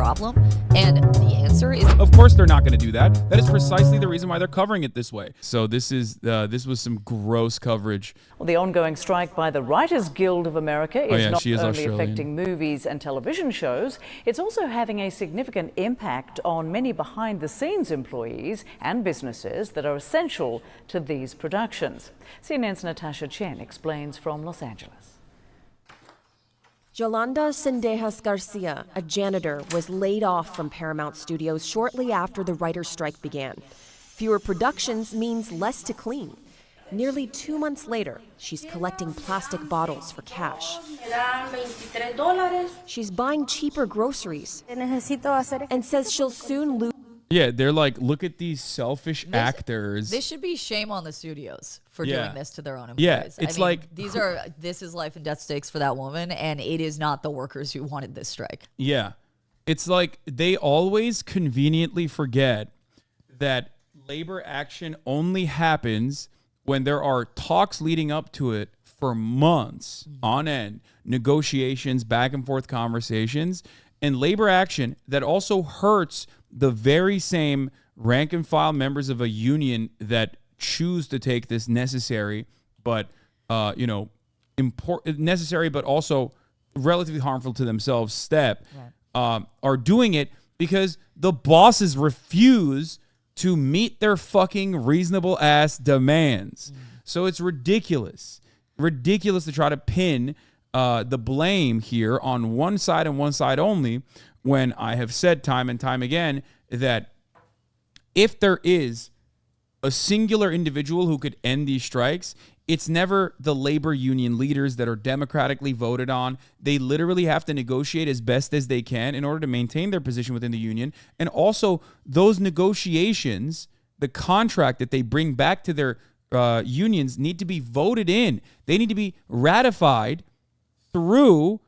problem? And the answer is, of course they're not going to do that. That is precisely the reason why they're covering it this way. So this was some gross coverage. Well, the ongoing strike by the Writers Guild of America is not only Australian. affecting movies and television shows, it's also having a significant impact on many behind-the-scenes employees and businesses that are essential to these productions. CNN's Natasha Chen explains from Los Angeles. Yolanda Sendejas Garcia, a janitor, was laid off from Paramount Studios shortly after the writer's strike began. Fewer productions means less to clean. Nearly 2 months later, she's collecting plastic bottles for cash. She's buying cheaper groceries and says she'll soon lose. Yeah, they're like, look at these selfish actors. this should be shame on the studios for doing this to their own employees. Yeah, it's this is life and death stakes for that woman, and it is not the workers who wanted this strike. Yeah. It's like they always conveniently forget that labor action only happens when there are talks leading up to it for months on end, negotiations, back and forth conversations, and labor action that also hurts the very same rank and file members of a union that choose to take this necessary but necessary but also relatively harmful to themselves step, are doing it because the bosses refuse to meet their fucking reasonable ass demands. So it's ridiculous to try to pin the blame here on one side and one side only, when I have said time and time again that if there is a singular individual who could end these strikes, it's never the labor union leaders that are democratically voted on. They literally have to negotiate as best as they can in order to maintain their position within the union. And also, those negotiations, the contract that they bring back to their unions, need to be voted in. They need to be ratified through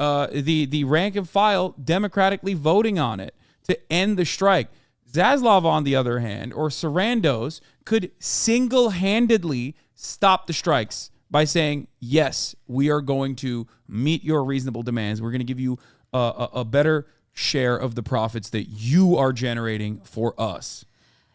the rank and file democratically voting on it to end the strike. Zaslav, on the other hand, or Sarandos, could single-handedly stop the strikes by saying, yes, we are going to meet your reasonable demands. We're going to give you a better share of the profits that you are generating for us.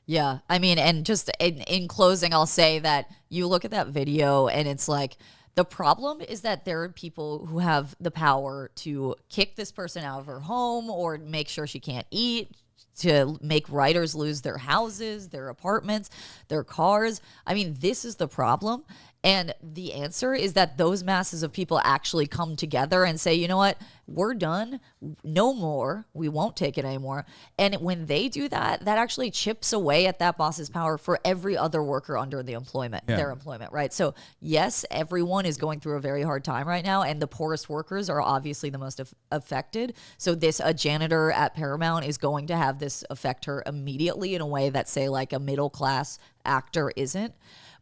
Yeah, I mean, and just in closing, I'll say that you look at that video and it's like, the problem is that there are people who have the power to kick this person out of her home or make sure she can't eat, to make writers lose their houses, their apartments, their cars. I mean, this is the problem. And the answer is that those masses of people actually come together and say, you know what, we're done. No more. We won't take it anymore. And when they do that, that actually chips away at that boss's power for every other worker under their employment, right? So yes, everyone is going through a very hard time right now, and the poorest workers are obviously the most affected. So a janitor at Paramount is going to have this affect her immediately in a way that, say, like a middle class actor isn't.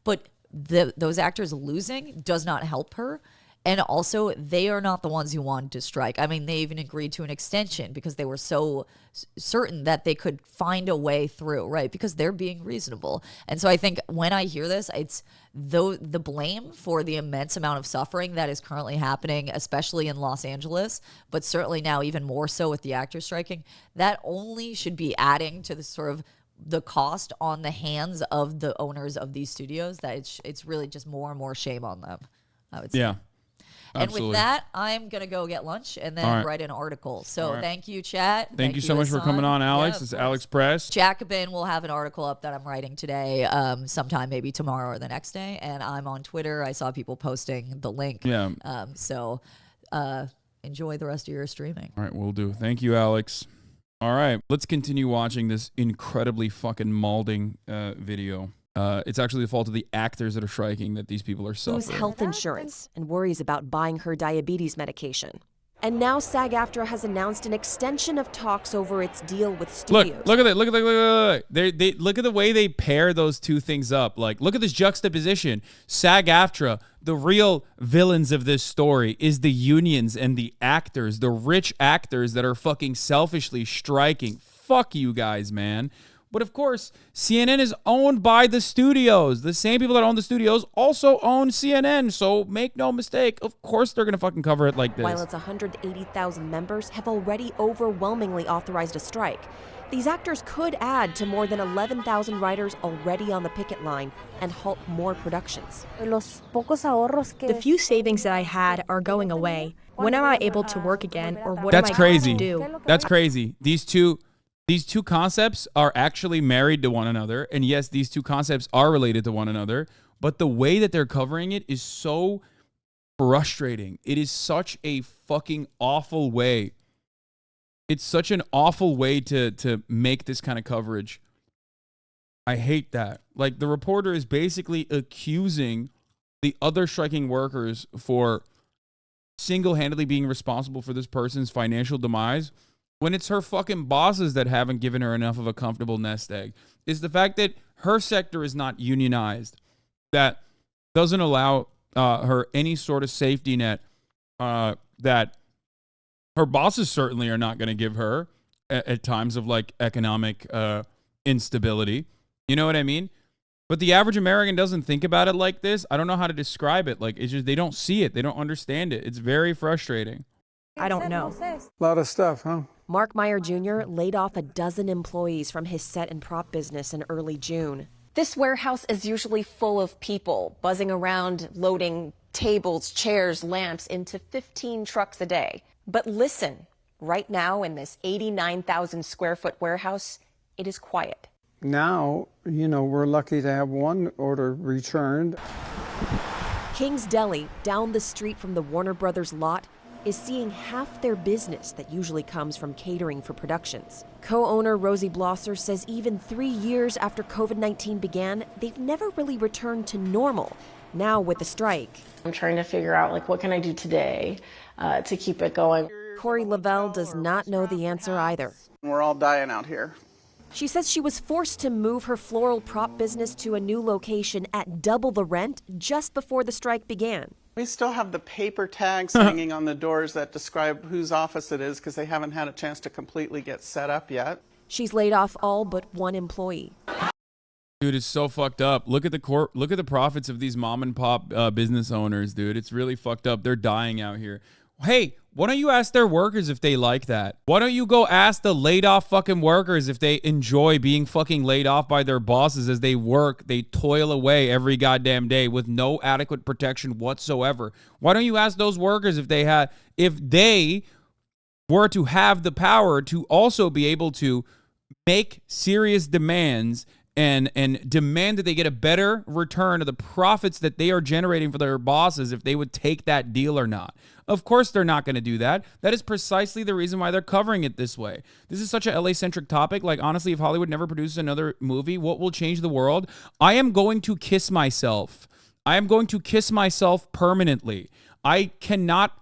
But those actors losing does not help her. And also, they are not the ones who wanted to strike. I mean, they even agreed to an extension because they were so certain that they could find a way through, right? Because they're being reasonable. And so I think when I hear this, it's the blame for the immense amount of suffering that is currently happening, especially in Los Angeles, but certainly now even more so with the actors striking, that only should be adding to the sort of the cost on the hands of the owners of these studios, that it's really just more and more shame on them, I would say. Yeah. And Absolutely. with that, I'm going to go get lunch and then write an article. So thank you, chat. Thank you so much for coming on, Alex. Yeah, it's Alex Press. Jacobin will have an article up that I'm writing today, sometime maybe tomorrow or the next day. And I'm on Twitter. I saw people posting the link. Yeah. So enjoy the rest of your streaming. All right, we'll do. Thank you, Alex. All right, let's continue watching this incredibly fucking mauling video. It's actually the fault of the actors that are striking that these people are suffering. Lose health insurance and worries about buying her diabetes medication. And now SAG-AFTRA has announced an extension of talks over its deal with studios. Look at that. Look at that. They look at the way they pair those two things up. Like, look at this juxtaposition. SAG-AFTRA, the real villains of this story is the unions and the actors, the rich actors that are fucking selfishly striking. Fuck you guys, man. But of course, CNN is owned by the studios. The same people that own the studios also own CNN. So make no mistake, of course they're going to fucking cover it like this. While its 180,000 members have already overwhelmingly authorized a strike, these actors could add to more than 11,000 writers already on the picket line and halt more productions. The few savings that I had are going away. When am I able to work again, or what That's am I crazy. going to do? That's crazy. These two concepts are actually married to one another. And yes, these two concepts are related to one another. But the way that they're covering it is so frustrating. It is such a fucking awful way. It's such an awful way to make this kind of coverage. I hate that. Like, the reporter is basically accusing the other striking workers for single-handedly being responsible for this person's financial demise when it's her fucking bosses that haven't given her enough of a comfortable nest egg. Is the fact that her sector is not unionized, that doesn't allow her any sort of safety net, that her bosses certainly are not going to give her at times of like economic instability. You know what I mean? But the average American doesn't think about it like this. I don't know how to describe it. Like, it's just, they don't see it. They don't understand it. It's very frustrating. I don't know. A lot of stuff, huh? Mark Meyer Jr. laid off a dozen employees from his set and prop business in early June. This warehouse is usually full of people, buzzing around, loading tables, chairs, lamps into 15 trucks a day. But listen, right now in this 89,000 square foot warehouse, it is quiet. Now, we're lucky to have one order returned. King's Deli, down the street from the Warner Brothers lot, is seeing half their business that usually comes from catering for productions. Co-owner Rosie Blosser says even 3 years after COVID-19 began, they've never really returned to normal. Now with the strike, I'm trying to figure out, what can I do today to keep it going? Corey Lavelle does not know the answer either. We're all dying out here. She says she was forced to move her floral prop business to a new location at double the rent just before the strike began. We still have the paper tags hanging on the doors that describe whose office it is because they haven't had a chance to completely get set up yet. She's laid off all but one employee. Dude, it's so fucked up. Look at the profits of these mom and pop business owners, dude. It's really fucked up. They're dying out here. Hey, why don't you ask their workers if they like that? Why don't you go ask the laid off fucking workers if they enjoy being fucking laid off by their bosses as they work, they toil away every goddamn day with no adequate protection whatsoever? Why don't you ask those workers if they were to have the power to also be able to make serious demands and demand that they get a better return of the profits that they are generating for their bosses if they would take that deal or not? Of course they're not going to do that. That is precisely the reason why they're covering it this way. This is such a LA-centric topic. Like, honestly, if Hollywood never produces another movie, what will change the world? I am going to kiss myself. I am going to kiss myself permanently. I cannot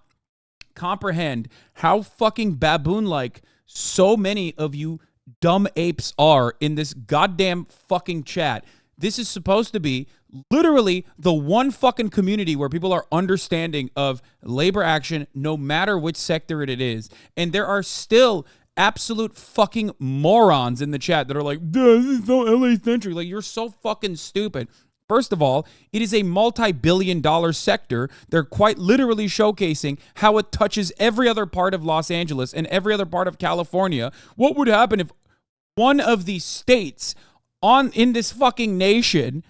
comprehend how fucking baboon-like so many of you dumb apes are in this goddamn fucking chat. This is supposed to be literally the one fucking community where people are understanding of labor action, no matter which sector it is. And there are still absolute fucking morons in the chat that are like, this is so LA-centric. Like, you're so fucking stupid. First of all, it is a multi-billion-dollar sector. They're quite literally showcasing how it touches every other part of Los Angeles and every other part of California. What would happen if one of these states in this fucking nation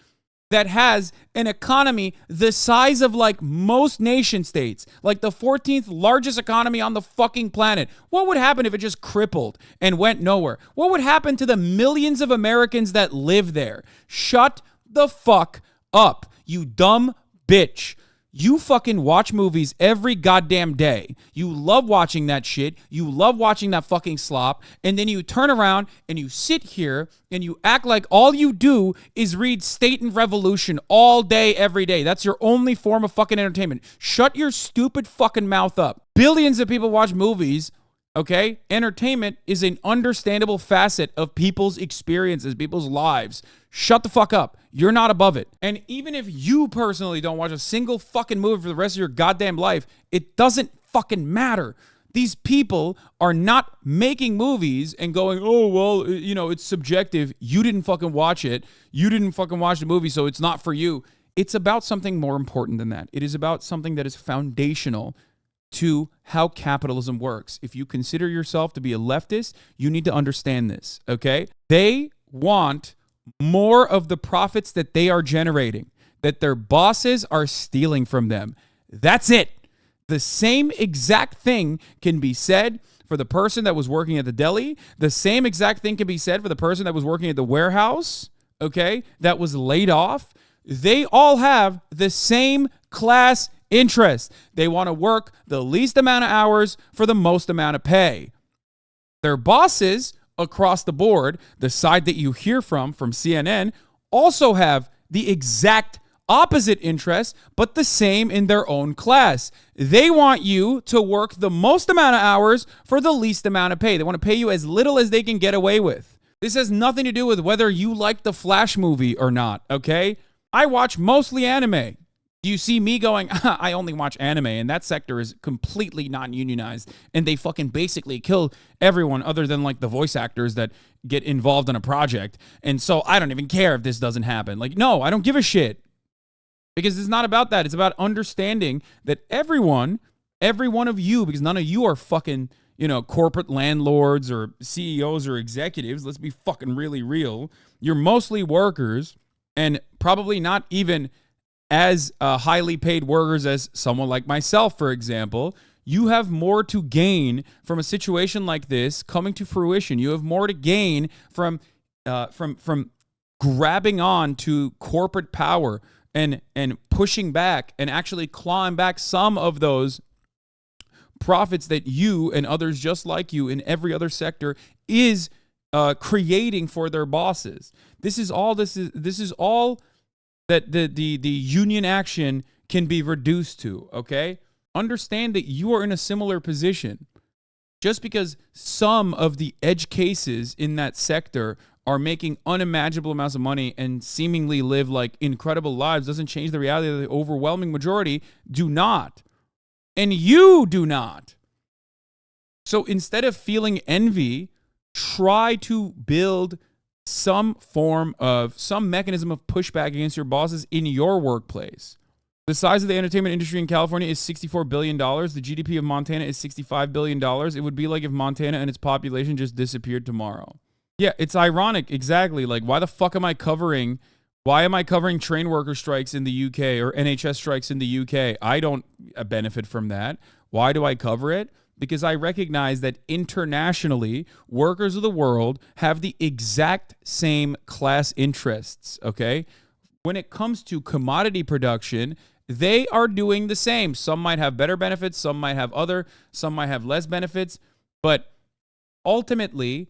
that has an economy the size of like most nation states, like the 14th largest economy on the fucking planet, what would happen if it just crippled and went nowhere? What would happen to the millions of Americans that live there? Shut the fuck up, you dumb bitch. You fucking watch movies every goddamn day. You love watching that shit. You love watching that fucking slop. And then you turn around and you sit here and you act like all you do is read State and Revolution all day, every day. That's your only form of fucking entertainment. Shut your stupid fucking mouth up. Billions of people watch movies. Okay? Entertainment is an understandable facet of people's experiences, people's lives. Shut the fuck up. You're not above it. And even if you personally don't watch a single fucking movie for the rest of your goddamn life, it doesn't fucking matter. These people are not making movies and going, oh, well, it's subjective. You didn't fucking watch it. You didn't fucking watch the movie, so it's not for you. It's about something more important than that. It is about something that is foundational to how capitalism works. If you consider yourself to be a leftist, you need to understand this, okay? They want more of the profits that they are generating, that their bosses are stealing from them. That's it. The same exact thing can be said for the person that was working at the deli. The same exact thing can be said for the person that was working at the warehouse, okay, that was laid off. They all have the same class interest. They want to work the least amount of hours for the most amount of pay. Their bosses across the board, the side that you hear from CNN, also have the exact opposite interests, but the same in their own class. They want you to work the most amount of hours for the least amount of pay. They want to pay you as little as they can get away with. This has nothing to do with whether you like the Flash movie or not, okay? I watch mostly anime. Do you see me going, I only watch anime, and that sector is completely non-unionized, and they fucking basically kill everyone other than like the voice actors that get involved in a project, and so I don't even care if this doesn't happen. Like, no, I don't give a shit. Because it's not about that. It's about understanding that every one of you, because none of you are fucking, corporate landlords or CEOs or executives. Let's be fucking really real. You're mostly workers, and probably not even as highly paid workers as someone like myself, for example. You have more to gain from a situation like this coming to fruition. You have more to gain from grabbing on to corporate power and pushing back and actually clawing back some of those profits that you and others just like you in every other sector is creating for their bosses. This is all that the union action can be reduced to, okay? Understand that you are in a similar position. Just because some of the edge cases in that sector are making unimaginable amounts of money and seemingly live like incredible lives doesn't change the reality that the overwhelming majority do not. And you do not. So instead of feeling envy, try to build some mechanism of pushback against your bosses in your workplace. The size of the entertainment industry in California is $64 billion. The GDP of Montana is $65 billion. It would be like if Montana and its population just disappeared tomorrow. Yeah, it's ironic, exactly. Like, why am I covering train worker strikes in the UK or NHS strikes in the UK? I don't benefit from that. Why do I cover it? Because I recognize that internationally, workers of the world have the exact same class interests, okay? When it comes to commodity production, they are doing the same. Some might have better benefits, some might have less benefits, but ultimately,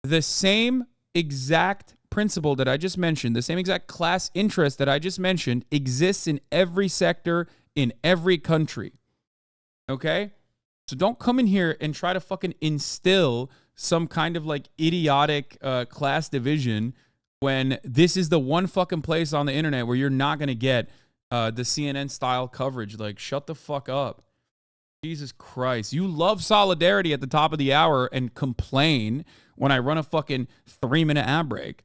the same exact principle that I just mentioned, the same exact class interest that I just mentioned exists in every sector, in every country. Okay? So don't come in here and try to fucking instill some kind of like idiotic class division when this is the one fucking place on the internet where you're not going to get the CNN style coverage. Like, shut the fuck up. Jesus Christ. You love solidarity at the top of the hour and complain when I run a fucking 3-minute ad break,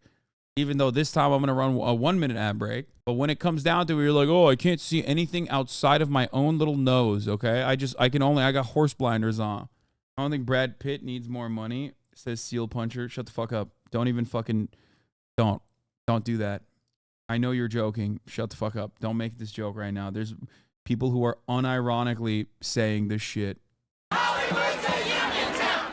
even though this time I'm going to run a 1-minute ad break. But when it comes down to it, you're like, oh, I can't see anything outside of my own little nose, okay? I got horse blinders on. I don't think Brad Pitt needs more money, says Seal Puncher. Shut the fuck up. Don't do that. I know you're joking. Shut the fuck up. Don't make this joke right now. There's people who are unironically saying this shit.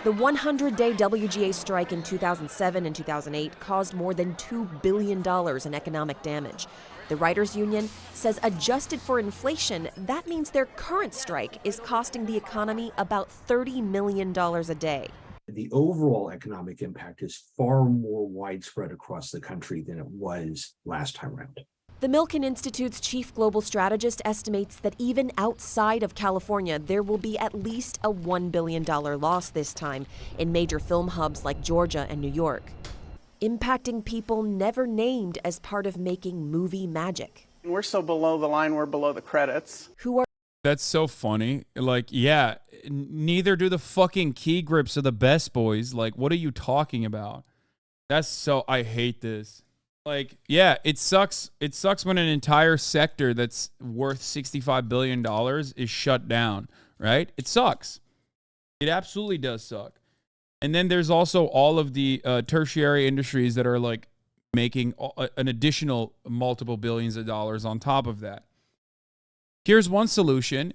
The 100-day WGA strike in 2007 and 2008 caused more than $2 billion in economic damage. The Writers' Union says adjusted for inflation, that means their current strike is costing the economy about $30 million a day. The overall economic impact is far more widespread across the country than it was last time around. The Milken Institute's chief global strategist estimates that even outside of California, there will be at least a $1 billion loss this time in major film hubs like Georgia and New York, impacting people never named as part of making movie magic. We're so below the line, we're below the credits. Who are That's so funny. Like, yeah, neither do the fucking key grips of the Best Boys. Like, what are you talking about? That's so, I hate this. Like, yeah, it sucks. It sucks when an entire sector that's worth $65 billion is shut down, right? It sucks. It absolutely does suck. And then there's also all of the tertiary industries that are like making an additional multiple billions of dollars on top of that. Here's one solution.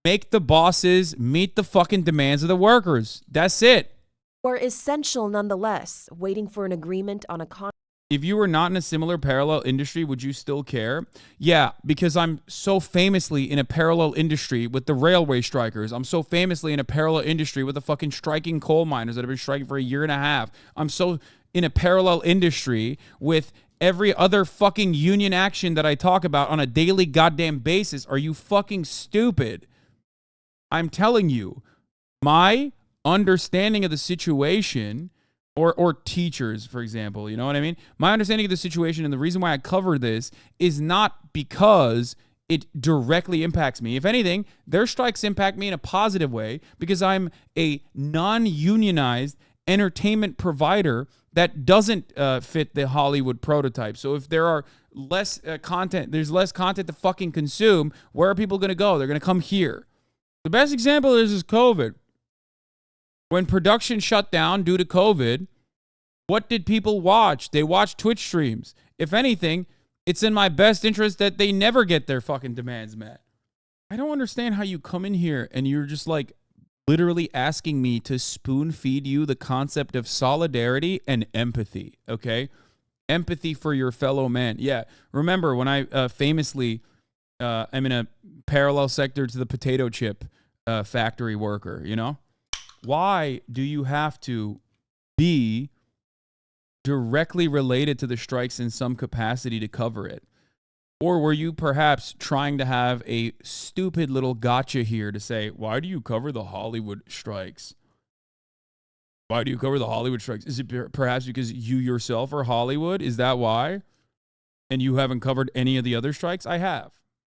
Make the bosses meet the fucking demands of the workers. That's it. Or essential nonetheless, waiting for an agreement on a contract. If you were not in a similar parallel industry, would you still care? Yeah, because I'm so famously in a parallel industry with the railway strikers. I'm so famously in a parallel industry with the fucking striking coal miners that have been striking for a year and a half. I'm so in a parallel industry with every other fucking union action that I talk about on a daily goddamn basis. Are you fucking stupid? I'm telling you, my understanding of the situation, or teachers, for example, you know what I mean? My understanding of the situation and the reason why I cover this is not because it directly impacts me. If anything, their strikes impact me in a positive way because I'm a non-unionized entertainment provider that doesn't fit the Hollywood prototype. So if there are less content, there's less content to fucking consume, where are people going to go? They're going to come here. The best example is COVID. When production shut down due to COVID, what did people watch? They watched Twitch streams. If anything, it's in my best interest that they never get their fucking demands met. I don't understand how you come in here and you're just like literally asking me to spoon feed you the concept of solidarity and empathy, okay? Empathy for your fellow man. Yeah, remember when I famously am in a parallel sector to the potato chip factory worker, you know? Why do you have to be directly related to the strikes in some capacity to cover it? Or were you perhaps trying to have a stupid little gotcha here to say, why do you cover the Hollywood strikes? Why do you cover the Hollywood strikes? Is it perhaps because you yourself are Hollywood? Is that why? And you haven't covered any of the other strikes? I have.